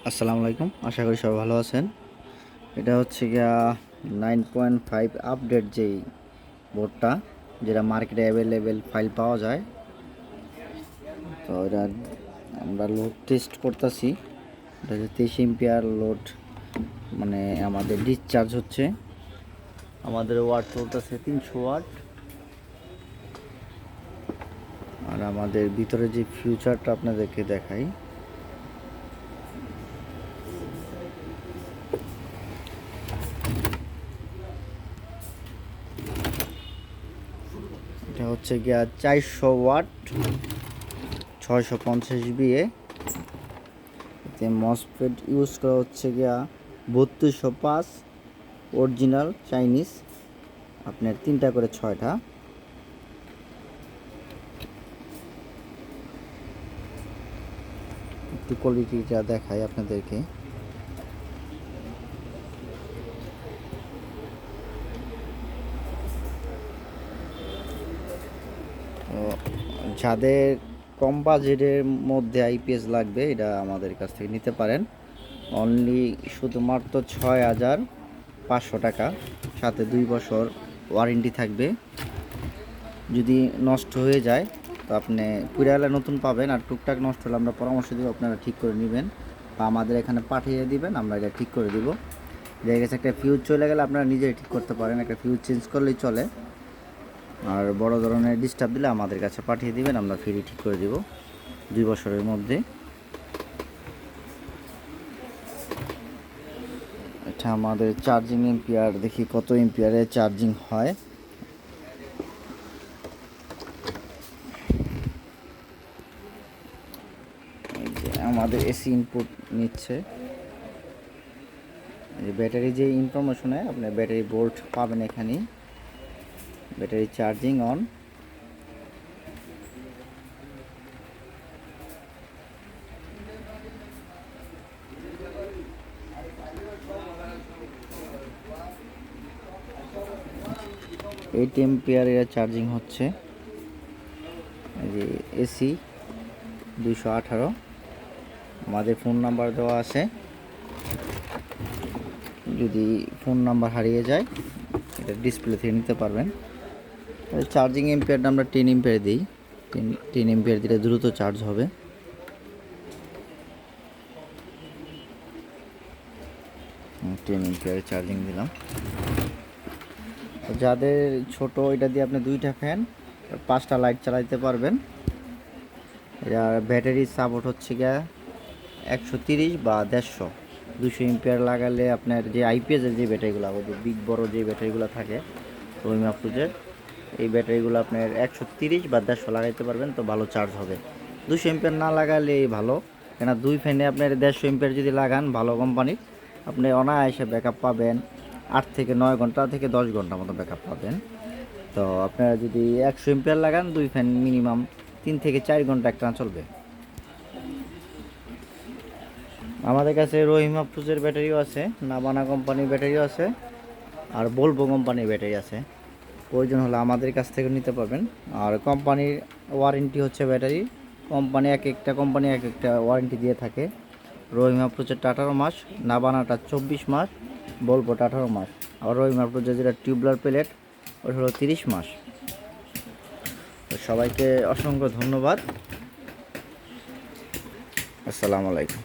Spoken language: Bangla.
আসসালামু আলাইকুম, আশা করি সবাই ভালো আছেন। এটা হচ্ছে গিয়া 9.5 আপডেট যেই বোর্ডটা, যেটা মার্কেটে অ্যাভেলেবেল ফাইল পাওয়া যায়। তো এটা আমরা লোড টেস্ট করতেছি। এটা হচ্ছে 23 এম্পিয়ার লোড, মানে আমাদের ডিসচার্জ হচ্ছে। আমাদের ওয়াট চলতেছে 300 ওয়াট। আর আমাদের ভিতরে যে ফিউচারটা আপনাদেরকে দেখাই। এটা হচ্ছে গিয়া 400 ওয়াট, 650 বিএ। এতে মসফেট ইউজ করা হচ্ছে গিয়া 3205 অরিজিনাল চাইনিজ, আপনার 3টা করে 6টা। একটু কোয়ালিটিটা দেখাই আপনাদেরকে। তো যাদের কম বাজেটের মধ্যে আইপিএস লাগবে, এটা আমাদের কাছ থেকে নিতে পারেন। অনলি শুধুমাত্র 6500 টাকা, সাথে 2 বছর ওয়ারেন্টি থাকবে। যদি নষ্ট হয়ে যায় তো আপনি পুরালে নতুন পাবেন, আর টুকটাক নষ্ট হলে আমরা পরামর্শ দিব, আপনারা ঠিক করে নেবেন বা আমাদের এখানে পাঠিয়ে দিবেন, আমরা এটা ঠিক করে দিব। দেখা গেছে একটা ফিউজ চলে গেলে আপনারা নিজেই ঠিক করতে পারেন, একটা ফিউজ চেঞ্জ করলেই চলে। আর বড় ধরনের ডিস্টার্ব দিলে আমাদের কাছে পাঠিয়ে দিবেন, আমরা ফ্রি ঠিক করে দিব 2 বছরের মধ্যে। এটা আমাদের চার্জিং এম্পিয়ার, দেখি কত এম্পিয়ারে চার্জিং হয়। আমাদের এসি ইনপুট নিচ্ছে। ব্যাটারি যে ইনফরমেশনে আপনার ব্যাটারি ভোল্ট পাবেন এখানে। Battery charging on. Eight ampere charging হচ্ছে। এই যে এসি 218। আমাদের ফোন নাম্বার দেওয়া আছে, যদি ফোন নাম্বার হারিয়ে যায় এটা ডিসপ্লে থেকে নিতে পারবেন। চার্জিং এম্পিয়ারটা আমরা 10 এম্পিয়ার দিই। 10 এম্পিয়ার দিলে দ্রুত চার্জ হবে। 10 এম্পিয়ার চার্জিং দিলাম। যাদের ছোট, এটা দিয়ে আপনি 2টা ফ্যান, 5টা লাইট চালাতে পারবেন। এর ব্যাটারি সাপোর্ট হচ্ছে গিয়া 130 বা 150। 200 এম্পিয়ার লাগালে আপনার যে আইপিএসের যে ব্যাটারিগুলো, বিগ বড় যে ব্যাটারিগুলো থাকে রহিম আফরোজের, এই ব্যাটারিগুলো আপনার 130 বা 150 লাগাইতে পারবেন, তো ভালো চার্জ হবে। 200 এম্পিয়ার না লাগালে ভালো, কেন 2 ফ্যানে আপনার 150 এম্পিয়ার যদি লাগান ভালো কোম্পানির, আপনি অনায়াসে ব্যাকআপ পাবেন। 8 থেকে 9 ঘন্টা থেকে 10 ঘন্টা মতো ব্যাকআপ পাবেন। তো আপনারা যদি 100 এম্পিয়ার লাগান, 2 ফ্যান মিনিমাম 3 থেকে 4 ঘন্টা একটানা চলবে। আমাদের কাছে রহিম আফরোজের ব্যাটারিও আছে, নাবানা কোম্পানির ব্যাটারিও আছে, আর বলবো কোম্পানির ব্যাটারি আছে। প্রয়োজন হলে আমাদের কাছ থেকে নিতে পারবেন। আর কোম্পানির ওয়ারেন্টি হচ্ছে ব্যাটারি, কোম্পানি এক একটা ওয়ারেন্টি দিয়ে থাকে। রহিম আফরোজেরটা 18 মাস, নাবানাটা 24 মাস, বলবোটা 18 মাস। আর রহিম আফরোজের যেটা টিউবলার প্লেট, ওটা হলো 30 মাস। তো সবাইকে অসংখ্য ধন্যবাদ। আসসালামু আলাইকুম।